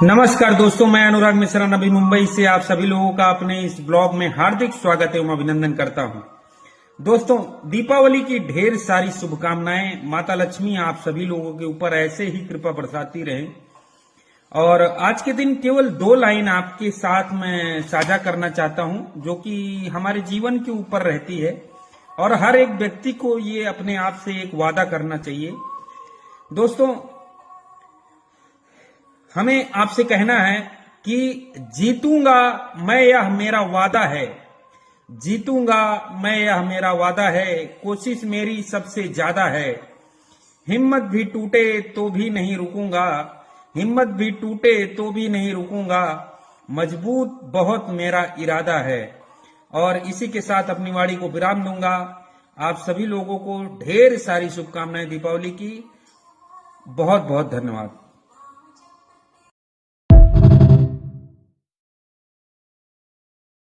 नमस्कार दोस्तों, मैं अनुराग मिश्रा नवी मुंबई से आप सभी लोगों का अपने इस ब्लॉग में हार्दिक स्वागत एवं अभिनंदन करता हूं। दोस्तों, दीपावली की ढेर सारी शुभकामनाएं। माता लक्ष्मी आप सभी लोगों के ऊपर ऐसे ही कृपा बरसाती रहे। और आज के दिन केवल 2 लाइन आपके साथ मैं साझा करना चाहता हूं, जो कि हमारे जीवन के ऊपर रहती है और हर एक व्यक्ति को ये अपने आप से एक वादा करना चाहिए। दोस्तों, हमें आपसे कहना है कि जीतूंगा मैं, यह मेरा वादा है। जीतूंगा मैं, यह मेरा वादा है। कोशिश मेरी सबसे ज्यादा है। हिम्मत भी टूटे तो भी नहीं रुकूंगा। हिम्मत भी टूटे तो भी नहीं रुकूंगा। मजबूत बहुत मेरा इरादा है। और इसी के साथ अपनी वाणी को विराम दूंगा। आप सभी लोगों को ढेर सारी शुभकामनाएं दीपावली की। बहुत बहुत धन्यवाद।